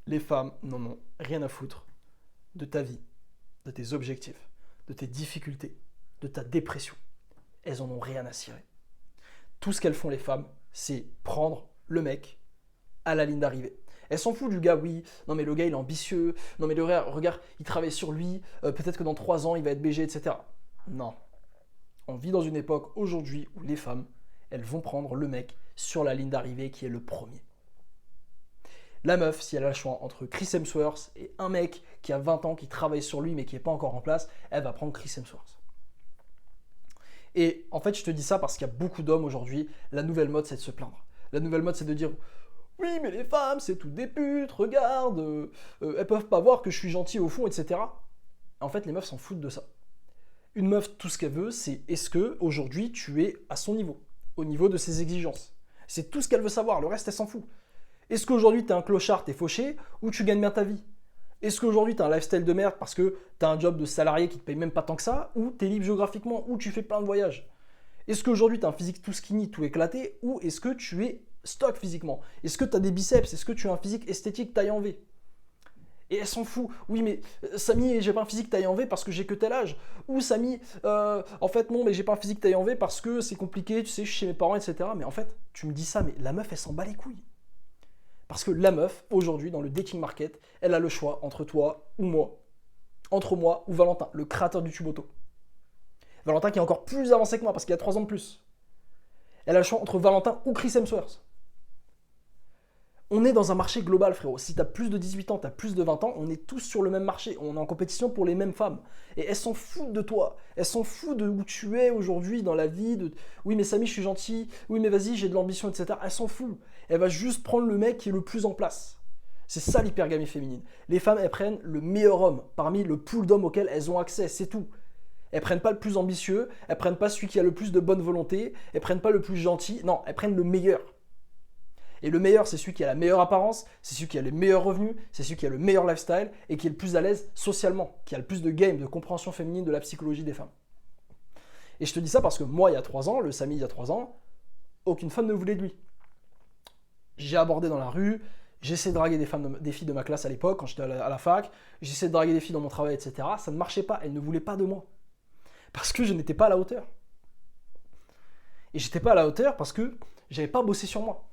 Les femmes n'en ont rien à foutre de ta vie, de tes objectifs, de tes difficultés, de ta dépression. Elles en ont rien à cirer. Tout ce qu'elles font, les femmes, c'est prendre le mec à la ligne d'arrivée. Elles s'en foutent du gars, oui, non mais le gars il est ambitieux, non mais le gars, regarde, il travaille sur lui, peut-être que dans 3 ans il va être BG, etc. Non. On vit dans une époque aujourd'hui où les femmes, elles vont prendre le mec sur la ligne d'arrivée qui est le premier. La meuf, si elle a le choix entre Chris Hemsworth et un mec qui a 20 ans, qui travaille sur lui mais qui n'est pas encore en place, elle va prendre Chris Hemsworth. Et en fait, je te dis ça parce qu'il y a beaucoup d'hommes aujourd'hui, la nouvelle mode c'est de se plaindre. La nouvelle mode c'est de dire oui mais les femmes c'est toutes des putes, regarde, elles peuvent pas voir que je suis gentil au fond, etc. En fait, les meufs s'en foutent de ça. Une meuf, tout ce qu'elle veut, c'est est-ce que aujourd'hui tu es à son niveau, au niveau de ses exigences. C'est tout ce qu'elle veut savoir, le reste elle s'en fout. Est-ce qu'aujourd'hui t'es un clochard, t'es fauché, ou tu gagnes bien ta vie? Est-ce qu'aujourd'hui t'as un lifestyle de merde parce que t'as un job de salarié qui te paye même pas tant que ça, ou t'es libre géographiquement, ou tu fais plein de voyages? Est-ce qu'aujourd'hui t'as un physique tout skinny, tout éclaté, ou est-ce que tu es stock physiquement? Est-ce que t'as des biceps? Est-ce que tu as un physique esthétique taille en V? Et elle s'en fout. Oui, mais Samy, j'ai pas un physique taille en V parce que j'ai que tel âge. Ou Samy, en fait, non, mais j'ai pas un physique taille en V parce que c'est compliqué, tu sais, je suis chez mes parents, etc. Mais en fait, tu me dis ça, mais la meuf, elle s'en bat les couilles. Parce que la meuf, aujourd'hui, dans le dating market, elle a le choix entre toi ou moi. Entre moi ou Valentin, le créateur du Tuboto. Valentin qui est encore plus avancé que moi parce qu'il a 3 ans de plus. Elle a le choix entre Valentin ou Chris Hemsworth. On est dans un marché global, frérot. Si t'as plus de 18 ans, t'as plus de 20 ans, on est tous sur le même marché. On est en compétition pour les mêmes femmes. Et elles s'en foutent de toi. Elles s'en foutent de où tu es aujourd'hui dans la vie. Oui, mais Samy, je suis gentil. Oui, mais vas-y, j'ai de l'ambition, etc. Elle s'en fout. Elle va juste prendre le mec qui est le plus en place. C'est ça l'hypergamie féminine. Les femmes, elles prennent le meilleur homme parmi le pool d'hommes auxquels elles ont accès. C'est tout. Elles prennent pas le plus ambitieux. Elles prennent pas celui qui a le plus de bonne volonté. Elles prennent pas le plus gentil. Non, elles prennent le meilleur. Et le meilleur, c'est celui qui a la meilleure apparence, c'est celui qui a les meilleurs revenus, c'est celui qui a le meilleur lifestyle et qui est le plus à l'aise socialement, qui a le plus de game, de compréhension féminine de la psychologie des femmes. Et je te dis ça parce que moi, il y a 3 ans, le Samy, il y a 3 ans, aucune femme ne voulait de lui. J'ai abordé dans la rue, j'ai essayé de draguer des filles de ma classe à l'époque, quand j'étais à la fac, j'ai essayé de draguer des filles dans mon travail, etc. Ça ne marchait pas, elles ne voulaient pas de moi. Parce que je n'étais pas à la hauteur. Et j'étais pas à la hauteur parce que j'avais pas bossé sur moi.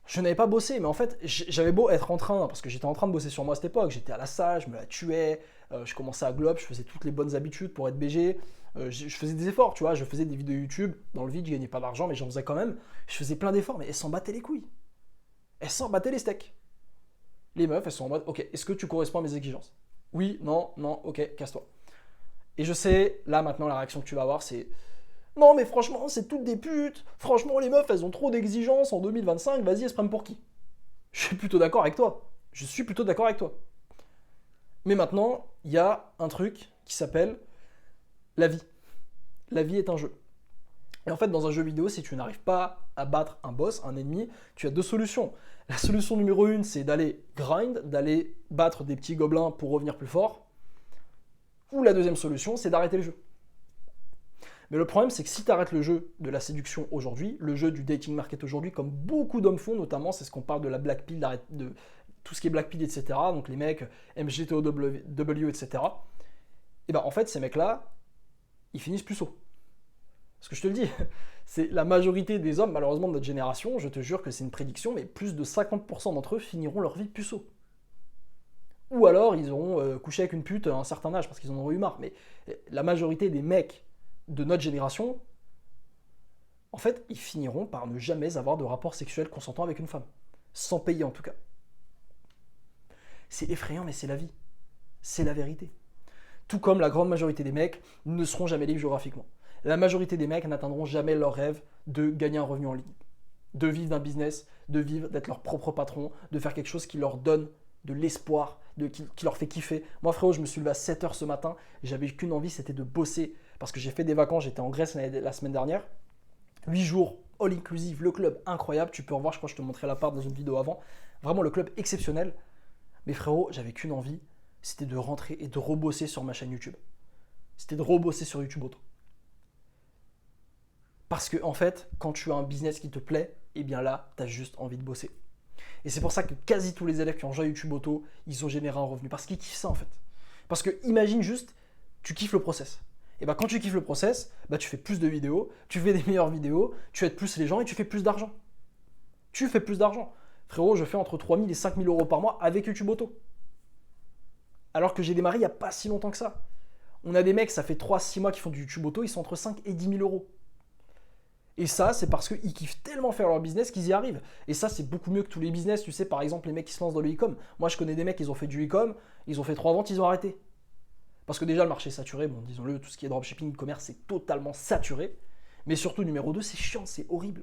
Je n'avais pas bossé, mais en fait, j'avais beau être en train, parce que j'étais en train de bosser sur moi à cette époque, j'étais à la salle, je me la tuais, je commençais à globe, je faisais toutes les bonnes habitudes pour être BG, je faisais des efforts, tu vois, je faisais des vidéos YouTube, dans le vide, je gagnais pas d'argent, mais j'en faisais quand même, je faisais plein d'efforts, mais elles s'en battaient les couilles. Elles s'en battaient les steaks. Les meufs, elles sont en mode, ok, est-ce que tu corresponds à mes exigences? Oui, non, non, ok, casse-toi. Et je sais, là maintenant, la réaction que tu vas avoir, c'est non, mais franchement, c'est toutes des putes. Franchement, les meufs, elles ont trop d'exigences en 2025. Vas-y, elles se prennent pour qui? Je suis plutôt d'accord avec toi. Je suis plutôt d'accord avec toi. Mais maintenant, il y a un truc qui s'appelle la vie. La vie est un jeu. Et en fait, dans un jeu vidéo, si tu n'arrives pas à battre un boss, un ennemi, tu as 2 solutions. La solution numéro 1, c'est d'aller grind, d'aller battre des petits gobelins pour revenir plus fort. Ou la deuxième solution, c'est d'arrêter le jeu. Mais le problème, c'est que si tu arrêtes le jeu de la séduction aujourd'hui, le jeu du dating market aujourd'hui, comme beaucoup d'hommes font, notamment, c'est ce qu'on parle de la black pill, de tout ce qui est black pill, etc., donc les mecs MGTOW, etc., et ben en fait, ces mecs-là, ils finissent puceaux. Parce que je te le dis, c'est la majorité des hommes, malheureusement, de notre génération, je te jure que c'est une prédiction, mais plus de 50% d'entre eux finiront leur vie puceaux. Ou alors, ils auront couché avec une pute à un certain âge, parce qu'ils en ont eu marre. Mais la majorité des mecs de notre génération, en fait, ils finiront par ne jamais avoir de rapport sexuel consentant avec une femme. Sans payer en tout cas. C'est effrayant, mais c'est la vie. C'est la vérité. Tout comme la grande majorité des mecs ne seront jamais libres géographiquement. La majorité des mecs n'atteindront jamais leur rêve de gagner un revenu en ligne. De vivre d'un business, de vivre, d'être leur propre patron, de faire quelque chose qui leur donne de l'espoir, qui leur fait kiffer. Moi frérot, je me suis levé à 7h ce matin, j'avais qu'une envie, c'était de bosser. Parce que j'ai fait des vacances, j'étais en Grèce la semaine dernière. 8 jours, all inclusive, le club incroyable. Tu peux en voir, je crois que je te montrais la part dans une vidéo avant. Vraiment le club exceptionnel. Mais frérot, j'avais qu'une envie, c'était de rentrer et de rebosser sur ma chaîne YouTube. C'était de rebosser sur YouTube Auto. Parce que en fait, quand tu as un business qui te plaît, et bien là, tu as juste envie de bosser. Et c'est pour ça que quasi tous les élèves qui ont joué à YouTube Auto, ils ont généré un revenu. Parce qu'ils kiffent ça en fait. Parce que imagine juste, tu kiffes le process. Et bah quand tu kiffes le process, bah tu fais plus de vidéos, tu fais des meilleures vidéos, tu aides plus les gens et tu fais plus d'argent. Tu fais plus d'argent. Frérot, je fais entre 3 000 et 5 000 euros par mois avec YouTube Auto. Alors que j'ai démarré il n'y a pas si longtemps que ça. On a des mecs, ça fait 3-6 mois qui font du YouTube Auto, ils sont entre 5 et 10 000 euros. Et ça, c'est parce qu'ils kiffent tellement faire leur business qu'ils y arrivent. Et ça, c'est beaucoup mieux que tous les business. Tu sais, par exemple, les mecs qui se lancent dans le e-com. Moi, je connais des mecs, ils ont fait du e-com, ils ont fait 3 ventes, ils ont arrêté. Parce que déjà, le marché est saturé. Bon, disons-le, tout ce qui est dropshipping, e-commerce, c'est totalement saturé. Mais surtout, numéro 2, c'est chiant, c'est horrible.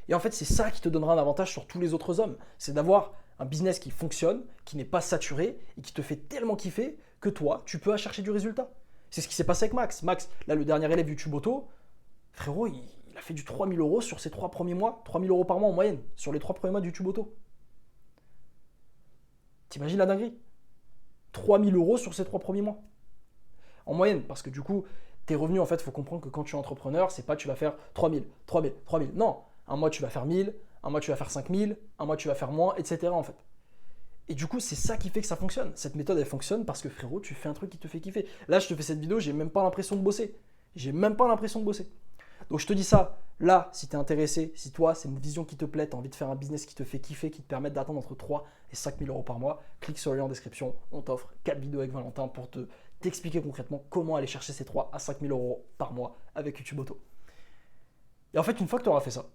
Et en fait, c'est ça qui te donnera un avantage sur tous les autres hommes. C'est d'avoir un business qui fonctionne, qui n'est pas saturé et qui te fait tellement kiffer que toi, tu peux aller chercher du résultat. C'est ce qui s'est passé avec Max. Max, là, le dernier élève YouTube Auto, frérot, il a fait du 3 000 euros sur ses 3 premiers mois. 3 000 euros par mois en moyenne, sur les 3 premiers mois de YouTube Auto. T'imagines la dinguerie? 3 000 euros sur ces 3 premiers mois. En moyenne, parce que du coup, tes revenus, en fait, il faut comprendre que quand tu es entrepreneur, c'est pas tu vas faire 3 000, 3 000, 3 000. Non, un mois tu vas faire 1 000, un mois tu vas faire 5 000, un mois tu vas faire moins, etc. en fait. Et du coup, c'est ça qui fait que ça fonctionne. Cette méthode, elle fonctionne parce que frérot, tu fais un truc qui te fait kiffer. Là, je te fais cette vidéo, j'ai même pas l'impression de bosser. J'ai même pas l'impression de bosser. Donc je te dis ça, là, si tu es intéressé, si toi, c'est une vision qui te plaît, tu as envie de faire un business qui te fait kiffer, qui te permet d'atteindre entre 3 et 5 000 euros par mois, clique sur le lien en description, on t'offre 4 vidéos avec Valentin pour t'expliquer concrètement comment aller chercher ces 3 à 5 000 euros par mois avec YouTube Auto. Et en fait, une fois que tu auras fait ça,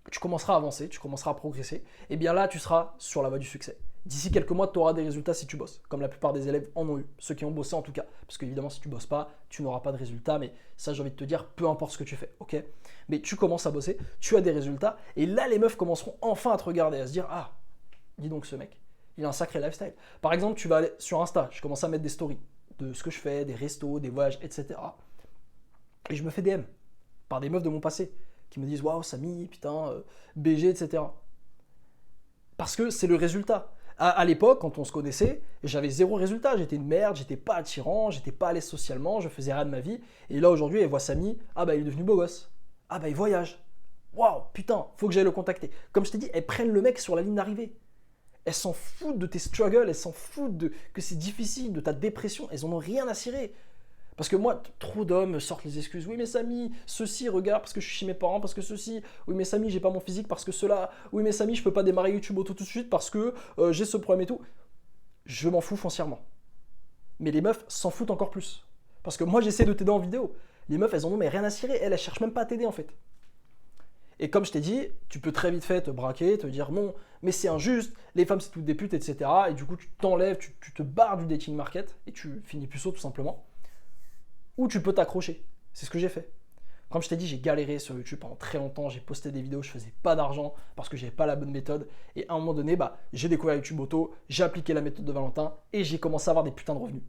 tu commenceras à avancer, tu commenceras à progresser, et bien là, tu seras sur la voie du succès. D'ici quelques mois, tu auras des résultats si tu bosses, comme la plupart des élèves en ont eu, ceux qui ont bossé en tout cas. Parce qu'évidemment, si tu bosses pas, tu n'auras pas de résultats, mais ça, j'ai envie de te dire, peu importe ce que tu fais, ok? Mais tu commences à bosser, tu as des résultats, et là, les meufs commenceront enfin à te regarder, à se dire, ah, dis donc ce mec, il a un sacré lifestyle. Par exemple, tu vas aller sur Insta, je commence à mettre des stories de ce que je fais, des restos, des voyages, etc. Et je me fais DM par des meufs de mon passé qui me disent, waouh, Samy, putain, BG, etc. Parce que c'est le résultat. À l'époque, quand on se connaissait, j'avais 0 résultat. J'étais une merde, j'étais pas attirant, j'étais pas à l'aise socialement, je faisais rien de ma vie. Et là, aujourd'hui, elle voit Samy, ah bah il est devenu beau gosse. Ah bah il voyage. Waouh, putain, faut que j'aille le contacter. Comme je t'ai dit, elles prennent le mec sur la ligne d'arrivée. Elles s'en foutent de tes struggles, elles s'en foutent que c'est difficile, de ta dépression, elles en ont rien à cirer. Parce que moi, trop d'hommes sortent les excuses. Oui, mais Samy, ceci, regarde, parce que je suis chez mes parents, parce que ceci. Oui, mais Samy, j'ai pas mon physique, parce que cela. Oui, mais Samy, je peux pas démarrer YouTube Auto tout de suite, parce que j'ai ce problème et tout. Je m'en fous foncièrement. Mais les meufs s'en foutent encore plus. Parce que moi, j'essaie de t'aider en vidéo. Les meufs, elles en ont mais rien à cirer. Elles cherchent même pas à t'aider, en fait. Et comme je t'ai dit, tu peux très vite fait te braquer, te dire non, mais c'est injuste, les femmes c'est toutes des putes, etc. Et du coup, tu t'enlèves, tu te barres du dating market, et tu finis puceau tout simplement. Ou tu peux t'accrocher. C'est ce que j'ai fait. Comme je t'ai dit, j'ai galéré sur YouTube pendant très longtemps, j'ai posté des vidéos, je faisais pas d'argent parce que j'avais pas la bonne méthode. Et à un moment donné, j'ai découvert YouTube Auto, j'ai appliqué la méthode de Valentin et j'ai commencé à avoir des putains de revenus.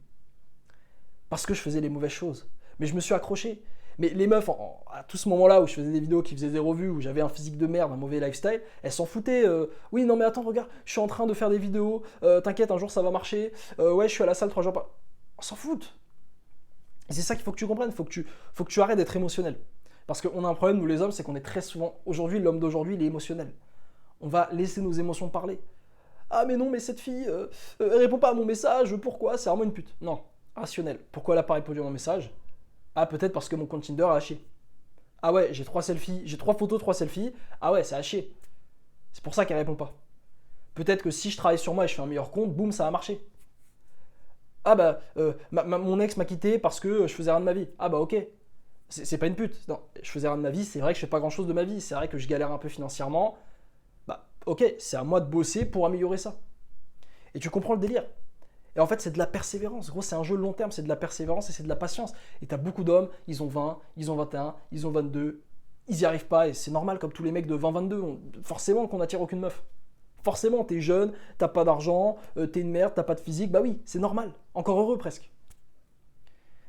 Parce que je faisais les mauvaises choses. Mais je me suis accroché. Mais les meufs, à tout ce moment-là où je faisais des vidéos qui faisaient 0 vues, où j'avais un physique de merde, un mauvais lifestyle, elles s'en foutaient. Oui, non mais attends, regarde, je suis en train de faire des vidéos, t'inquiète, un jour ça va marcher. Ouais, je suis à la salle 3 jours par... On s'en fout. Et c'est ça qu'il faut que tu comprennes, faut que tu arrêtes d'être émotionnel. Parce qu'on a un problème, nous les hommes, c'est qu'on est très souvent... Aujourd'hui, l'homme d'aujourd'hui, il est émotionnel. On va laisser nos émotions parler. Ah mais non, mais cette fille, elle répond pas à mon message, pourquoi? C'est vraiment une pute. Non, rationnel. Pourquoi elle n'a pas répondu à mon message? Ah, peut-être parce que mon compte Tinder a haché. Ah ouais, j'ai 3 selfies, j'ai 3 photos, 3 selfies. Ah ouais, c'est haché. C'est pour ça qu'elle répond pas. Peut-être que si je travaille sur moi et je fais un meilleur compte, boum, ça va marcher. Ah bah, mon ex m'a quitté parce que je faisais rien de ma vie. Ah bah ok, c'est pas une pute. Non, je faisais rien de ma vie, c'est vrai que je fais pas grand chose de ma vie. C'est vrai que je galère un peu financièrement. Bah ok, c'est à moi de bosser pour améliorer ça. Et tu comprends le délire. Et en fait, c'est de la persévérance. Gros, c'est un jeu long terme, c'est de la persévérance et c'est de la patience. Et t'as beaucoup d'hommes, ils ont 20, ils ont 21, ils ont 22, ils y arrivent pas. Et c'est normal, comme tous les mecs de 20-22, forcément qu'on n'attire aucune meuf. Forcément, t'es jeune, t'as pas d'argent, t'es une merde, t'as pas de physique. Bah oui, c'est normal. Encore heureux presque.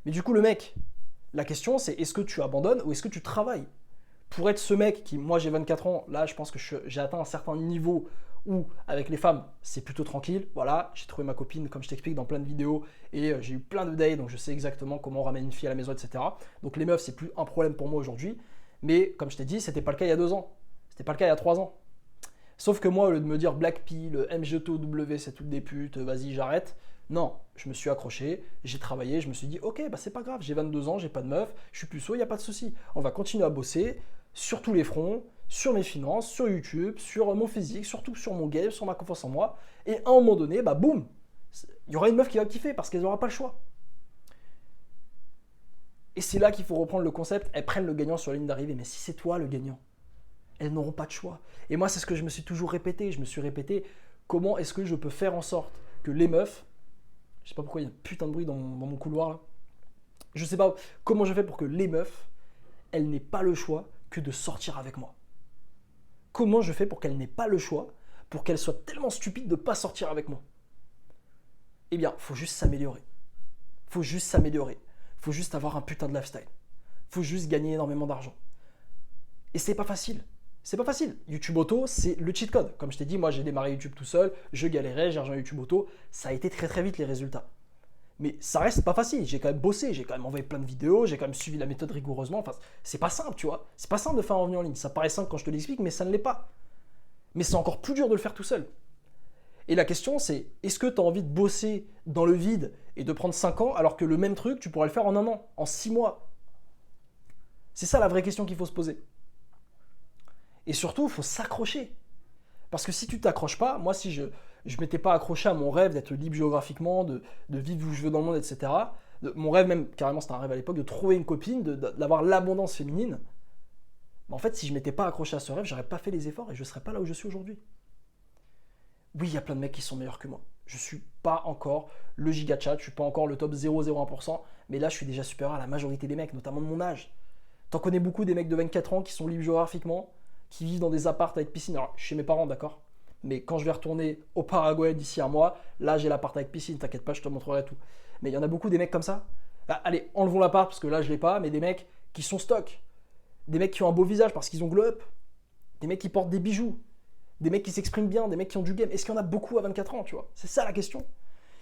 Mais du coup, le mec, la question c'est est-ce que tu abandonnes ou est-ce que tu travailles? Pour être ce mec qui, moi j'ai 24 ans, là je pense que j'ai atteint un certain niveau où avec les femmes c'est plutôt tranquille. Voilà, j'ai trouvé ma copine comme je t'explique dans plein de vidéos et j'ai eu plein de dates donc je sais exactement comment on ramène une fille à la maison, etc. Donc les meufs c'est plus un problème pour moi aujourd'hui. Mais comme je t'ai dit, c'était pas le cas il y a 2 ans. C'était pas le cas il y a 3 ans. Sauf que moi, au lieu de me dire Black Pill, MGTOW, c'est toutes des putes, vas-y, j'arrête. Non, je me suis accroché, j'ai travaillé, je me suis dit, ok, bah c'est pas grave, j'ai 22 ans, j'ai pas de meuf, je suis puceau, il n'y a pas de souci. On va continuer à bosser sur tous les fronts, sur mes finances, sur YouTube, sur mon physique, surtout sur mon game, sur ma confiance en moi. Et à un moment donné, bah boum, il y aura une meuf qui va kiffer parce qu'elle n'aura pas le choix. Et c'est là qu'il faut reprendre le concept, elles prennent le gagnant sur la ligne d'arrivée. Mais si c'est toi le gagnant, elles n'auront pas de choix. Et moi, c'est ce que je me suis toujours répété. Je me suis répété, comment est-ce que je peux faire en sorte que les meufs, je sais pas pourquoi il y a un putain de bruit dans mon couloir là, je sais pas comment je fais pour que les meufs, elles n'aient pas le choix que de sortir avec moi. Comment je fais pour qu'elles n'aient pas le choix, pour qu'elles soient tellement stupides de ne pas sortir avec moi? Eh bien, faut juste s'améliorer. Faut juste s'améliorer. Faut juste avoir un putain de lifestyle. Faut juste gagner énormément d'argent. Et c'est pas facile. C'est pas facile. YouTube Auto, c'est le cheat code. Comme je t'ai dit, moi j'ai démarré YouTube tout seul, je galérais, j'ai rejoint YouTube Auto. Ça a été très très vite les résultats. Mais ça reste pas facile. J'ai quand même bossé, j'ai quand même envoyé plein de vidéos, j'ai quand même suivi la méthode rigoureusement. Enfin, c'est pas simple, tu vois. C'est pas simple de faire un revenu en ligne. Ça paraît simple quand je te l'explique, mais ça ne l'est pas. Mais c'est encore plus dur de le faire tout seul. Et la question, c'est est-ce que tu as envie de bosser dans le vide et de prendre 5 ans alors que le même truc, tu pourrais le faire en 1 an, en 6 mois? C'est ça la vraie question qu'il faut se poser. Et surtout, il faut s'accrocher. Parce que si tu t'accroches pas, moi si je m'étais pas accroché à mon rêve d'être libre géographiquement, de vivre où je veux dans le monde, etc. Mon rêve même, carrément c'était un rêve à l'époque, de trouver une copine, d'avoir l'abondance féminine. En fait, si je m'étais pas accroché à ce rêve, j'aurais pas fait les efforts et je serais pas là où je suis aujourd'hui. Oui, il y a plein de mecs qui sont meilleurs que moi. Je suis pas encore le giga chat, je suis pas encore le top 0,01%, mais là je suis déjà supérieur à la majorité des mecs, notamment de mon âge. T'en connais beaucoup des mecs de 24 ans qui sont libres géographiquement, qui vivent dans des apparts avec piscine. Alors, chez mes parents, d'accord. Mais quand je vais retourner au Paraguay d'ici un mois, là j'ai l'appart avec piscine, t'inquiète pas, je te montrerai tout. Mais il y en a beaucoup des mecs comme ça. Là, allez, enlevons l'appart parce que là je l'ai pas, mais des mecs qui sont stock. Des mecs qui ont un beau visage parce qu'ils ont glow up. Des mecs qui portent des bijoux. Des mecs qui s'expriment bien, des mecs qui ont du game. Est-ce qu'il y en a beaucoup à 24 ans, tu vois? C'est ça la question.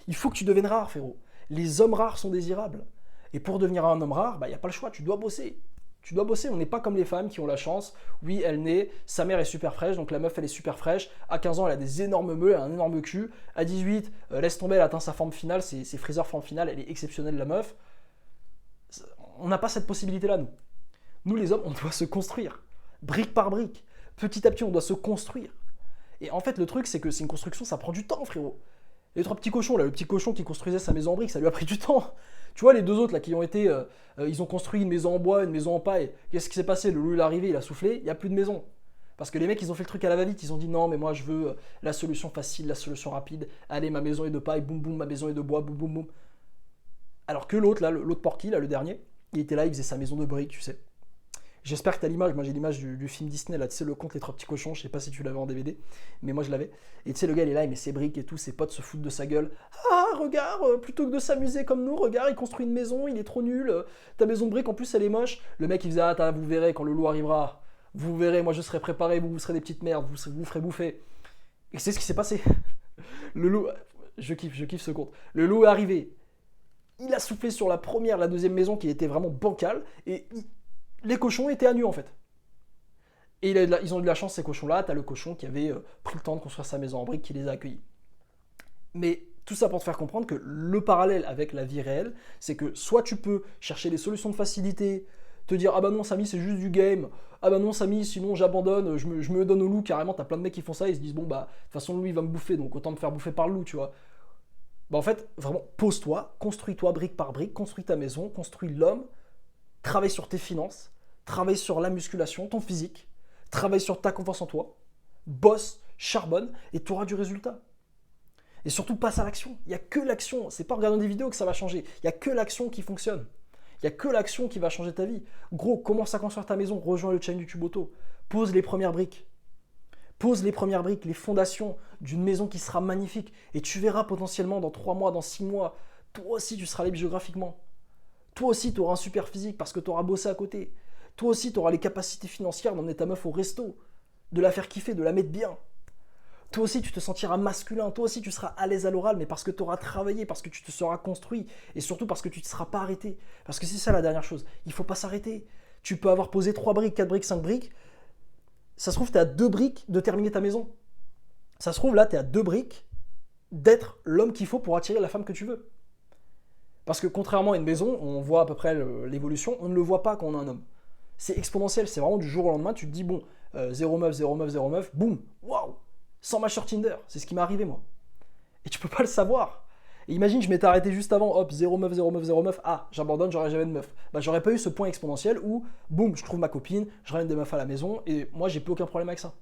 Il faut que tu deviennes rare, frérot. Les hommes rares sont désirables. Et pour devenir un homme rare, il n'y a pas le choix, tu dois bosser. Tu dois bosser, on n'est pas comme les femmes qui ont la chance. Oui, elle naît, sa mère est super fraîche, donc la meuf elle est super fraîche. À 15 ans, elle a des énormes meux, elle a un énorme cul. À 18, laisse tomber, elle atteint sa forme finale, c'est Freezer forme finale, elle est exceptionnelle la meuf. On n'a pas cette possibilité-là, nous. Nous les hommes, on doit se construire. Brique par brique. Petit à petit, on doit se construire. Et en fait, le truc, c'est que c'est une construction, ça prend du temps, frérot. Les 3 petits cochons, là, le petit cochon qui construisait sa maison en briques, ça lui a pris du temps. Tu vois, les 2 autres, là, qui ont été... ils ont construit une maison en bois, une maison en paille. Qu'est-ce qui s'est passé? Le loup, il est arrivé, il a soufflé, il n'y a plus de maison. Parce que les mecs, ils ont fait le truc à la va-vite, ils ont dit non, mais moi, je veux la solution facile, la solution rapide. Allez, ma maison est de paille, boum, boum, ma maison est de bois, boum, boum, boum. Alors que l'autre, là, l'autre porky, là, le dernier, il était là, il faisait sa maison de briques, tu sais. J'espère que tu as l'image. Moi, j'ai l'image du film Disney, là, tu sais, le conte Les 3 petits cochons. Je sais pas si tu l'avais en DVD, mais moi, je l'avais. Et tu sais, le gars, il est là, il met ses briques et tout, ses potes se foutent de sa gueule. Ah, regarde, plutôt que de s'amuser comme nous, regarde, il construit une maison, il est trop nul. Ta maison de briques, en plus, elle est moche. Le mec, il faisait, ah, vous verrez, quand le loup arrivera, vous verrez, moi, je serai préparé, vous serez des petites merdes, vous ferez bouffer. Et c'est ce qui s'est passé. Le loup, je kiffe ce conte. Le loup est arrivé. Il a soufflé sur la première, la deuxième maison qui était vraiment bancale, et les cochons étaient à nu en fait. Et ils ont eu de la chance ces cochons-là, t'as le cochon qui avait pris le temps de construire sa maison en briques qui les a accueillis. Mais tout ça pour te faire comprendre que le parallèle avec la vie réelle, c'est que soit tu peux chercher des solutions de facilité, te dire ah bah non Samy c'est juste du game, ah bah non Samy sinon j'abandonne, je me donne au loup carrément, t'as plein de mecs qui font ça, ils se disent bon bah de toute façon le loup il va me bouffer donc autant me faire bouffer par le loup tu vois. Bah en fait vraiment pose-toi, construis-toi brique par brique, construis ta maison, construis l'homme, travaille sur tes finances, travaille sur la musculation, ton physique, travaille sur ta confiance en toi, bosse, charbonne et tu auras du résultat. Et surtout passe à l'action. Il n'y a que l'action, c'est pas en regardant des vidéos que ça va changer. Il n'y a que l'action qui fonctionne. Il n'y a que l'action qui va changer ta vie. Gros, commence à construire ta maison, rejoins le channel YouTube Auto, pose les premières briques. Pose les premières briques, les fondations d'une maison qui sera magnifique. Et tu verras potentiellement dans 3 mois, dans 6 mois, toi aussi tu seras libre géographiquement. Toi aussi tu auras un super physique parce que tu auras bossé à côté. Toi aussi tu auras les capacités financières d'emmener ta meuf au resto, de la faire kiffer, de la mettre bien. Toi aussi tu te sentiras masculin, toi aussi tu seras à l'aise à l'oral, mais parce que tu auras travaillé, parce que tu te seras construit, et surtout parce que tu ne te seras pas arrêté. Parce que c'est ça la dernière chose, il ne faut pas s'arrêter. Tu peux avoir posé 3 briques, 4 briques, 5 briques, ça se trouve tu es à 2 briques de terminer ta maison. Ça se trouve, là, tu es à 2 briques d'être l'homme qu'il faut pour attirer la femme que tu veux. Parce que contrairement à une maison, on voit à peu près l'évolution, on ne le voit pas quand on a un homme. C'est exponentiel, c'est vraiment du jour au lendemain, tu te dis, bon, 0 meuf, 0 meuf, 0 meuf, boum, waouh, 100 matchs sur Tinder, c'est ce qui m'est arrivé moi. Et tu peux pas le savoir. Et imagine, je m'étais arrêté juste avant, hop, 0 meuf, 0 meuf, 0 meuf, ah, j'abandonne, j'aurais jamais de meuf. Bah, j'aurais pas eu ce point exponentiel où, boum, je trouve ma copine, je ramène des meufs à la maison, et moi, j'ai plus aucun problème avec ça.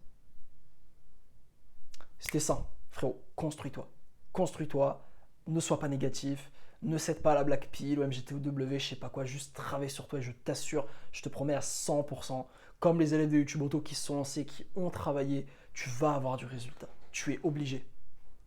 C'était ça, frérot, construis-toi. Construis-toi, ne sois pas négatif, ne cède pas à la black pill, au MGTOW, je sais pas quoi, juste travaille sur toi et je t'assure, je te promets à 100%, comme les élèves de YouTube Auto qui se sont lancés, qui ont travaillé, tu vas avoir du résultat. Tu es obligé.